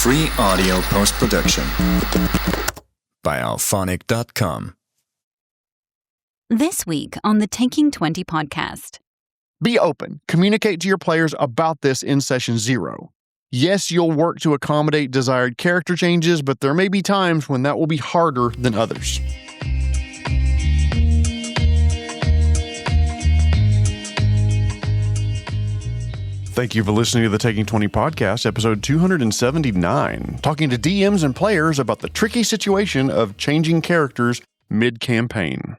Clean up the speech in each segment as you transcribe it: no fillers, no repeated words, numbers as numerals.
Free audio post-production by Alphonic.com. This week on the Taking 20 podcast. Be open. Communicate to your players about this in Session 0. Yes, you'll work to accommodate desired character changes, but there may be times when that will be harder than others. Thank you for listening to the Taking 20 podcast, episode 279, talking to DMs and players about the tricky situation of changing characters mid-campaign.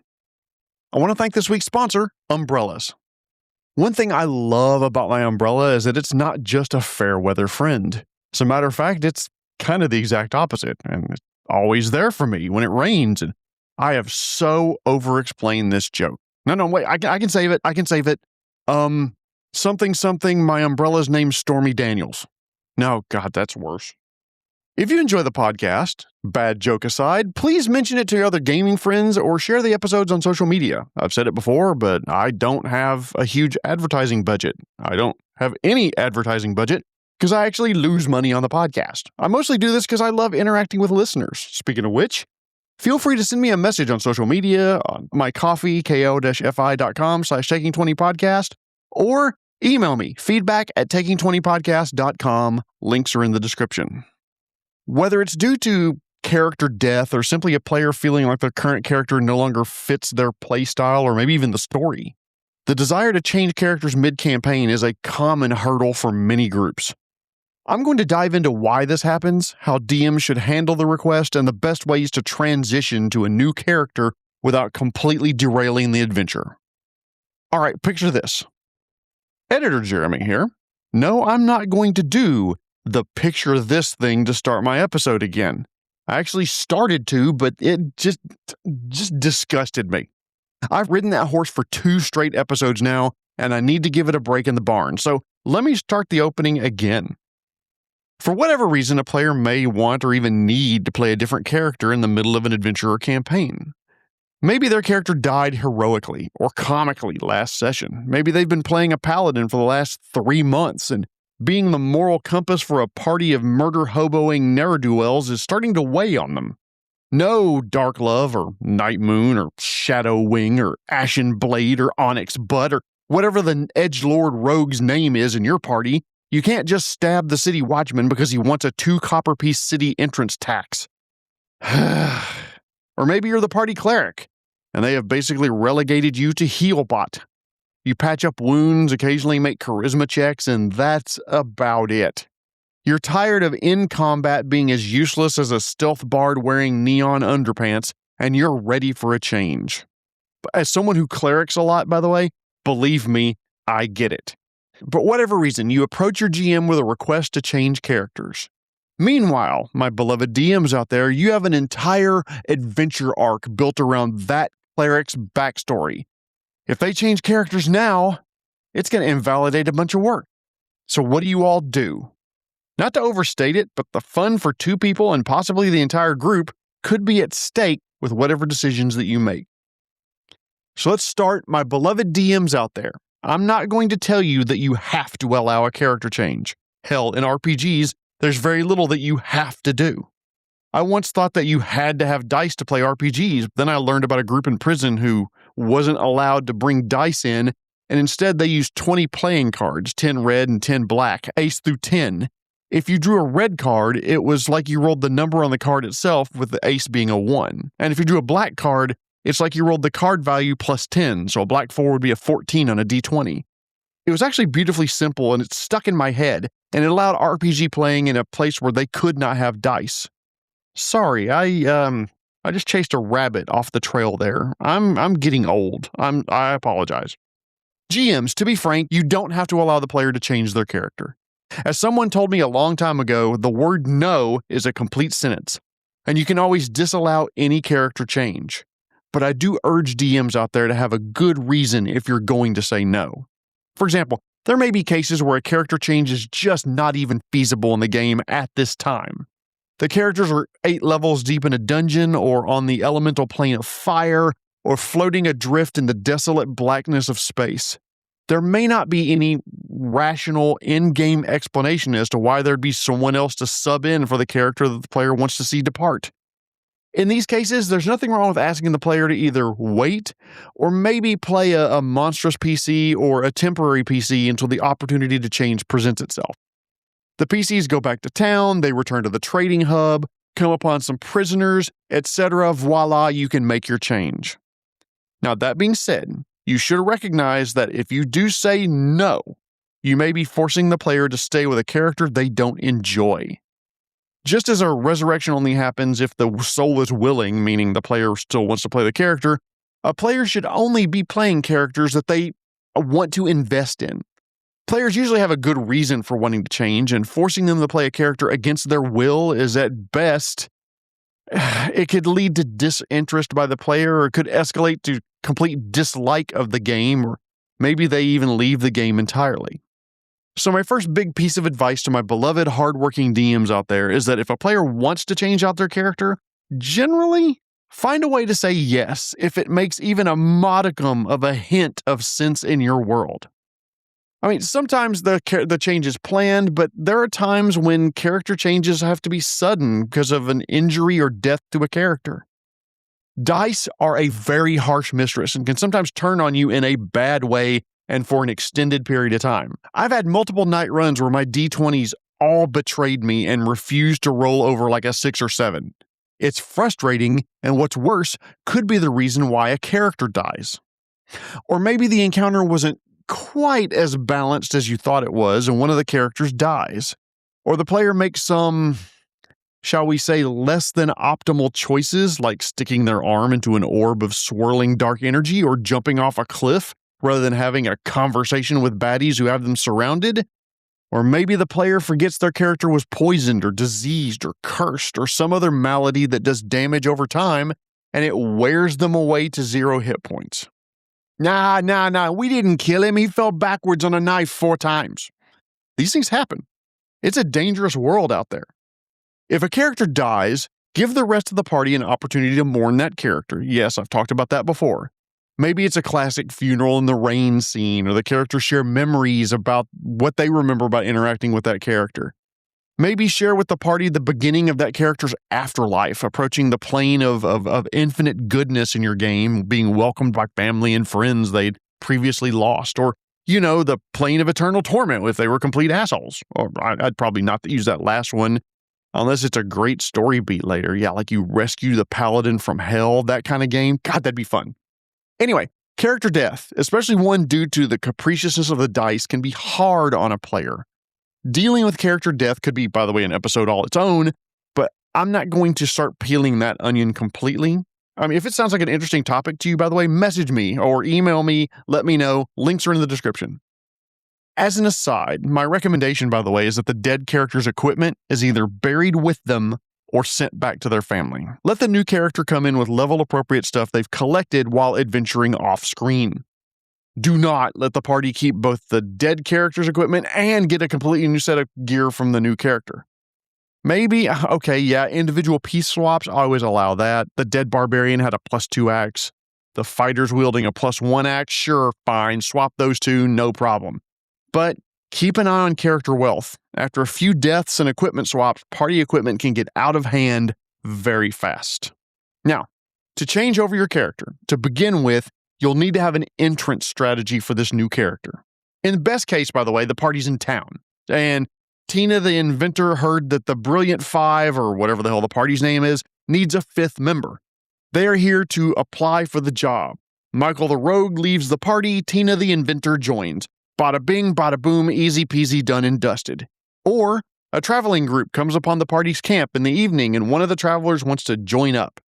I want to thank this week's sponsor, Umbrellas. One thing I love about my umbrella is that it's not just a fair weather friend. As a matter of fact, it's kind of the exact opposite, and it's always there for me when it rains, and I have so over-explained this joke. No, wait, I can save it. Something, my umbrella's name's Stormy Daniels. No, God, that's worse. If you enjoy the podcast, bad joke aside, please mention it to your other gaming friends or share the episodes on social media. I've said it before, but I don't have a huge advertising budget. I don't have any advertising budget because I actually lose money on the podcast. I mostly do this because I love interacting with listeners. Speaking of which, feel free to send me a message on social media, on my coffee, ko-fi.com/taking20podcast, or email me, feedback@taking20podcast.com. Links are in the description. Whether it's due to character death or simply a player feeling like their current character no longer fits their playstyle or maybe even the story, the desire to change characters mid-campaign is a common hurdle for many groups. I'm going to dive into why this happens, how DMs should handle the request, and the best ways to transition to a new character without completely derailing the adventure. All right, picture this. Editor Jeremy here. No, I'm not going to do the picture this thing to start my episode again. I actually started to, but it just disgusted me. I've ridden that horse for 2 straight episodes now, and I need to give it a break in the barn. So let me start the opening again. For whatever reason, a player may want or even need to play a different character in the middle of an adventure or campaign. Maybe their character died heroically or comically last session. Maybe they've been playing a paladin for the last 3 months, and being the moral compass for a party of murder-hoboing ne'er-do-wells is starting to weigh on them. No Dark Love or Night Moon or Shadow Wing or Ashen Blade or Onyx Butt or whatever the edgelord rogue's name is in your party. You can't just stab the city watchman because he wants a 2 copper piece city entrance tax. Or maybe you're the party cleric, and they have basically relegated you to Healbot. You patch up wounds, occasionally make charisma checks, and that's about it. You're tired of in combat being as useless as a stealth bard wearing neon underpants, and you're ready for a change. As someone who clerics a lot, by the way, believe me, I get it. For whatever reason, you approach your GM with a request to change characters. Meanwhile, my beloved DMs out there, you have an entire adventure arc built around that cleric's backstory. If they change characters now, it's going to invalidate a bunch of work. So what do you all do? Not to overstate it, but the fun for 2 people and possibly the entire group could be at stake with whatever decisions that you make. So let's start, my beloved DMs out there. I'm not going to tell you that you have to allow a character change. Hell, in RPGs, there's very little that you have to do. I once thought that you had to have dice to play RPGs. Then I learned about a group in prison who wasn't allowed to bring dice in, and instead they used 20 playing cards, 10 red and 10 black, ace through 10. If you drew a red card, it was like you rolled the number on the card itself, with the ace being a 1. And if you drew a black card, it's like you rolled the card value plus 10, so a black 4 would be a 14 on a d20. It was actually beautifully simple, and it stuck in my head, and it allowed RPG playing in a place where they could not have dice. Sorry, I just chased a rabbit off the trail there. I'm getting old. I apologize. GMs, to be frank, you don't have to allow the player to change their character. As someone told me a long time ago, the word no is a complete sentence, and you can always disallow any character change. But I do urge DMs out there to have a good reason if you're going to say no. For example, there may be cases where a character change is just not even feasible in the game at this time. The characters are 8 levels deep in a dungeon, or on the elemental plane of fire, or floating adrift in the desolate blackness of space. there may not be any rational in-game explanation as to why there'd be someone else to sub in for the character that the player wants to see depart. In these cases, there's nothing wrong with asking the player to either wait or maybe play a monstrous PC or a temporary PC until the opportunity to change presents itself. The PCs go back to town, they return to the trading hub, come upon some prisoners, etc. Voila, you can make your change. Now, that being said, you should recognize that if you do say no, you may be forcing the player to stay with a character they don't enjoy. Just as a resurrection only happens if the soul is willing, meaning the player still wants to play the character, a player should only be playing characters that they want to invest in. Players usually have a good reason for wanting to change, and forcing them to play a character against their will is at best, it could lead to disinterest by the player, or it could escalate to complete dislike of the game, or maybe they even leave the game entirely. So my first big piece of advice to my beloved hardworking DMs out there is that if a player wants to change out their character, generally find a way to say yes if it makes even a modicum of a hint of sense in your world. I mean, sometimes the change is planned, but there are times when character changes have to be sudden because of an injury or death to a character. Dice are a very harsh mistress and can sometimes turn on you in a bad way and for an extended period of time. I've had multiple night runs where my D20s all betrayed me and refused to roll over like a 6 or 7. It's frustrating, and what's worse, could be the reason why a character dies. Or maybe the encounter wasn't quite as balanced as you thought it was, and one of the characters dies. Or the player makes some, shall we say, less than optimal choices, like sticking their arm into an orb of swirling dark energy or jumping off a cliff, rather than having a conversation with baddies who have them surrounded. Or maybe the player forgets their character was poisoned or diseased or cursed or some other malady that does damage over time, and it wears them away to 0 hit points. Nah, we didn't kill him. He fell backwards on a knife 4 times. These things happen. It's a dangerous world out there. If a character dies, give the rest of the party an opportunity to mourn that character. Yes, I've talked about that before. Maybe it's a classic funeral in the rain scene, or the characters share memories about what they remember about interacting with that character. Maybe share with the party the beginning of that character's afterlife, approaching the plane of infinite goodness in your game, being welcomed by family and friends they'd previously lost, or, the plane of eternal torment if they were complete assholes. Or I'd probably not use that last one, unless it's a great story beat later. Yeah, like you rescue the paladin from hell, that kind of game. God, that'd be fun. Anyway, character death, especially one due to the capriciousness of the dice, can be hard on a player. Dealing with character death could be, by the way, an episode all its own, but I'm not going to start peeling that onion completely. I mean, if it sounds like an interesting topic to you, by the way, message me or email me, let me know. Links are in the description. As an aside, my recommendation, by the way, is that the dead character's equipment is either buried with them or sent back to their family. Let the new character come in with level-appropriate stuff they've collected while adventuring off-screen. Do not let the party keep both the dead character's equipment and get a completely new set of gear from the new character. Maybe, individual piece swaps, I always allow that. The dead barbarian had a +2 axe. The fighters wielding a +1 axe, sure, fine, swap those two, no problem. But keep an eye on character wealth. After a few deaths and equipment swaps, party equipment can get out of hand very fast. Now, to change over your character, to begin with, you'll need to have an entrance strategy for this new character. In the best case, by the way, the party's in town, and Tina the Inventor heard that the Brilliant Five, or whatever the hell the party's name is, needs a 5th member. They are here to apply for the job. Michael the Rogue leaves the party, Tina the Inventor joins. Bada bing, bada boom, easy peasy, done and dusted. Or a traveling group comes upon the party's camp in the evening and one of the travelers wants to join up.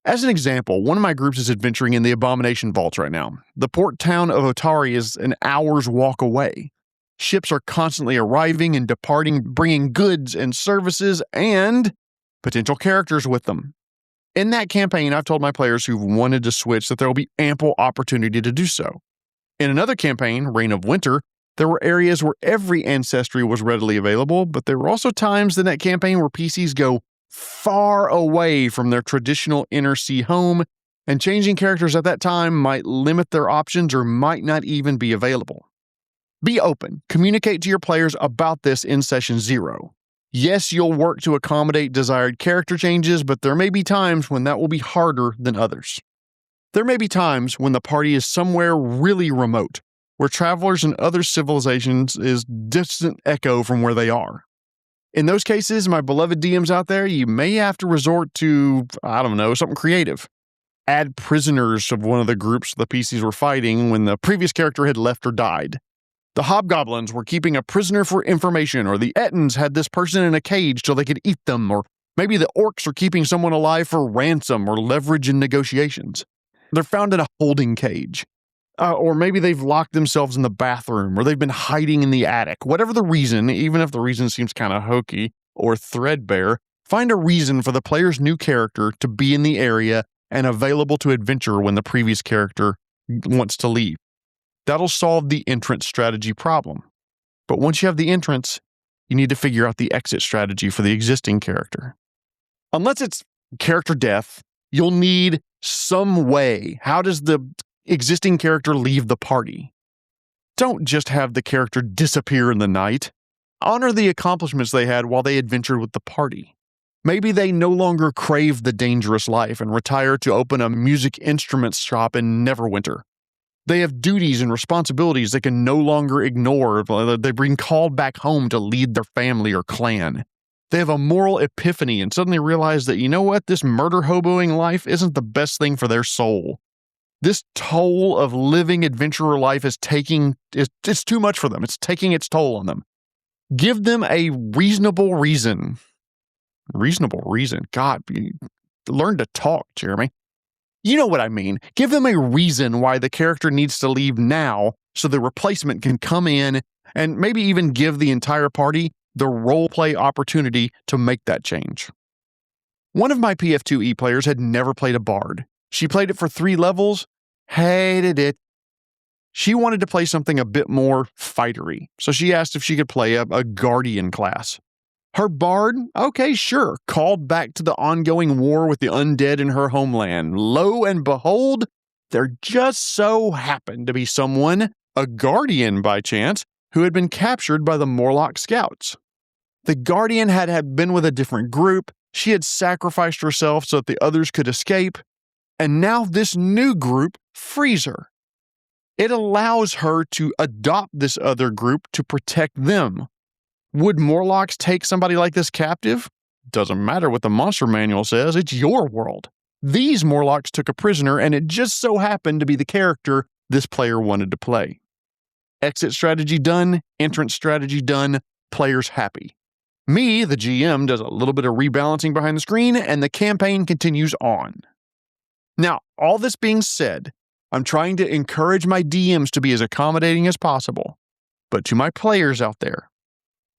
As an example, one of my groups is adventuring in the Abomination Vaults right now. The port town of Otari is an hour's walk away. Ships are constantly arriving and departing, bringing goods and services and potential characters with them. In that campaign, I've told my players who've wanted to switch that there will be ample opportunity to do so. In another campaign, Reign of Winter, there were areas where every ancestry was readily available, but there were also times in that campaign where PCs go far away from their traditional inner sea home and changing characters at that time might limit their options or might not even be available. Be open. Communicate to your players about this in Session 0. Yes, you'll work to accommodate desired character changes, but there may be times when that will be harder than others. There may be times when the party is somewhere really remote, where travelers and other civilizations is distant echo from where they are. In those cases, my beloved DMs out there, you may have to resort to, something creative. Add prisoners of one of the groups the PCs were fighting when the previous character had left or died. The hobgoblins were keeping a prisoner for information, or the Ettins had this person in a cage till they could eat them, or maybe the orcs are keeping someone alive for ransom or leverage in negotiations. They're found in a holding cage. Or maybe they've locked themselves in the bathroom, or they've been hiding in the attic. Whatever the reason, even if the reason seems kind of hokey or threadbare, find a reason for the player's new character to be in the area and available to adventure when the previous character wants to leave. That'll solve the entrance strategy problem. But once you have the entrance, you need to figure out the exit strategy for the existing character. Unless it's character death, you'll need some way. How does the existing character leave the party? Don't just have the character disappear in the night. Honor the accomplishments they had while they adventured with the party. Maybe they no longer crave the dangerous life and retire to open a music instruments shop in Neverwinter. They have duties and responsibilities they can no longer ignore. They've been called back home to lead their family or clan. They have a moral epiphany and suddenly realize that, you know what, this murder hoboing life isn't the best thing for their soul. This toll of living adventurer life is it's too much for them. It's taking its toll on them. Give them a reasonable reason. Reasonable reason? God, learn to talk, Jeremy. You know what I mean. Give them a reason why the character needs to leave now so the replacement can come in and maybe even give the entire party the roleplay opportunity to make that change. One of my PF2E players had never played a bard. She played it for 3 levels, hated it. She wanted to play something a bit more fightery, so she asked if she could play a guardian class. Her bard, okay, sure, called back to the ongoing war with the undead in her homeland. Lo and behold, there just so happened to be someone, a guardian by chance, who had been captured by the Morlock scouts. The guardian had been with a different group, she had sacrificed herself so that the others could escape, and now this new group frees her. It allows her to adopt this other group to protect them. Would Morlocks take somebody like this captive? Doesn't matter what the monster manual says, it's your world. These Morlocks took a prisoner, and it just so happened to be the character this player wanted to play. Exit strategy done, entrance strategy done, players happy. Me, the GM, does a little bit of rebalancing behind the screen, and the campaign continues on. Now, all this being said, I'm trying to encourage my DMs to be as accommodating as possible. But to my players out there,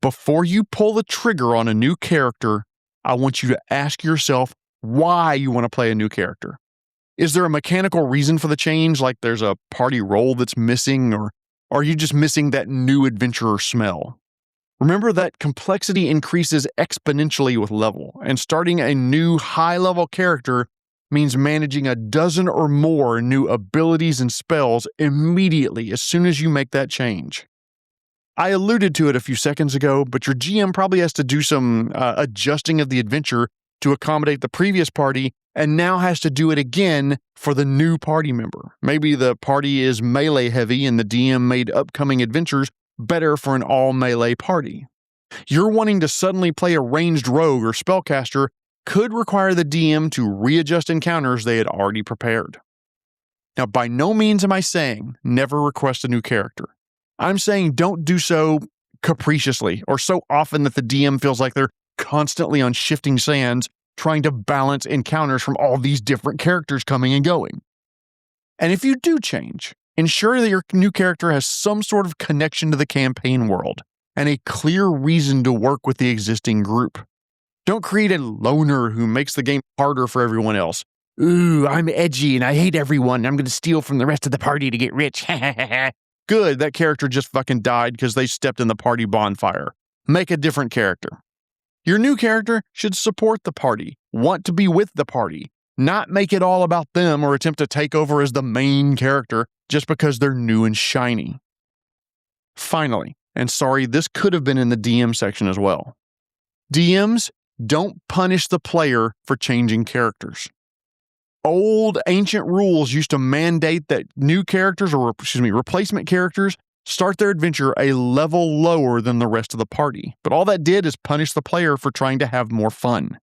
before you pull the trigger on a new character, I want you to ask yourself why you want to play a new character. Is there a mechanical reason for the change, like there's a party role that's missing, or are you just missing that new adventurer smell? Remember that complexity increases exponentially with level, and starting a new high-level character means managing a dozen or more new abilities and spells immediately as soon as you make that change. I alluded to it a few seconds ago, but your GM probably has to do some adjusting of the adventure to accommodate the previous party, and now has to do it again for the new party member. Maybe the party is melee heavy and the DM made upcoming adventures better for an all-melee party. You're wanting to suddenly play a ranged rogue or spellcaster could require the DM to readjust encounters they had already prepared. Now, by no means am I saying never request a new character. I'm saying don't do so capriciously or so often that the DM feels like they're constantly on shifting sands trying to balance encounters from all these different characters coming and going. And if you do change, ensure that your new character has some sort of connection to the campaign world and a clear reason to work with the existing group. Don't create a loner who makes the game harder for everyone else. Ooh, I'm edgy and I hate everyone. I'm going to steal from the rest of the party to get rich. Good, that character just fucking died because they stepped in the party bonfire. Make a different character. Your new character should support the party, want to be with the party, not make it all about them or attempt to take over as the main character just because they're new and shiny. Finally, and sorry, this could have been in the DM section as well. DMs, don't punish the player for changing characters. Old ancient rules used to mandate that new characters, replacement characters, start their adventure a level lower than the rest of the party. But all that did is punish the player for trying to have more fun.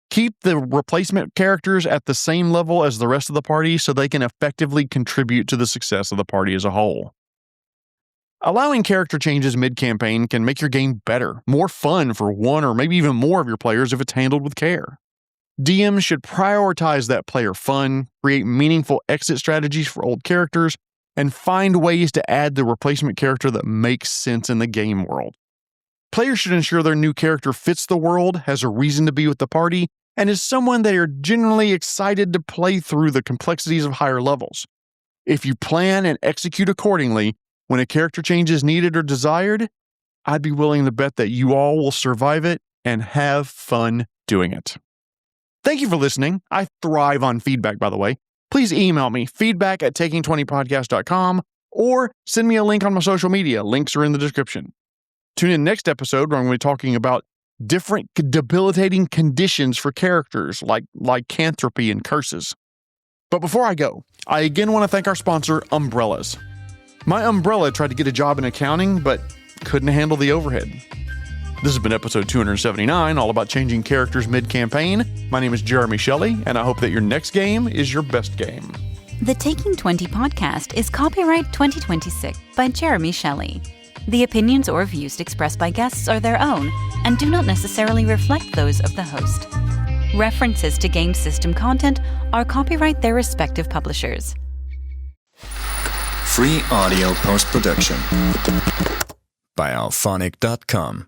Keep the replacement characters at the same level as the rest of the party so they can effectively contribute to the success of the party as a whole. Allowing character changes mid-campaign can make your game better, more fun for one or maybe even more of your players if it's handled with care. DMs should prioritize that player fun, create meaningful exit strategies for old characters, and find ways to add the replacement character that makes sense in the game world. Players should ensure their new character fits the world, has a reason to be with the party, and is someone they are genuinely excited to play through the complexities of higher levels. If you plan and execute accordingly, when a character change is needed or desired, I'd be willing to bet that you all will survive it and have fun doing it. Thank you for listening. I thrive on feedback, by the way. Please email me, feedback@taking20podcast.com, or send me a link on my social media. Links are in the description. Tune in next episode where I'm going to be talking about different debilitating conditions for characters like lycanthropy and curses. But before I go, I again want to thank our sponsor, Umbrellas. My umbrella tried to get a job in accounting, but couldn't handle the overhead. This has been episode 279, all about changing characters mid-campaign. My name is Jeremy Shelley, and I hope that your next game is your best game. The Taking 20 podcast is copyright 2026 by Jeremy Shelley. The opinions or views expressed by guests are their own and do not necessarily reflect those of the host. References to game system content are copyright their respective publishers. Free audio post-production by alphonic.com.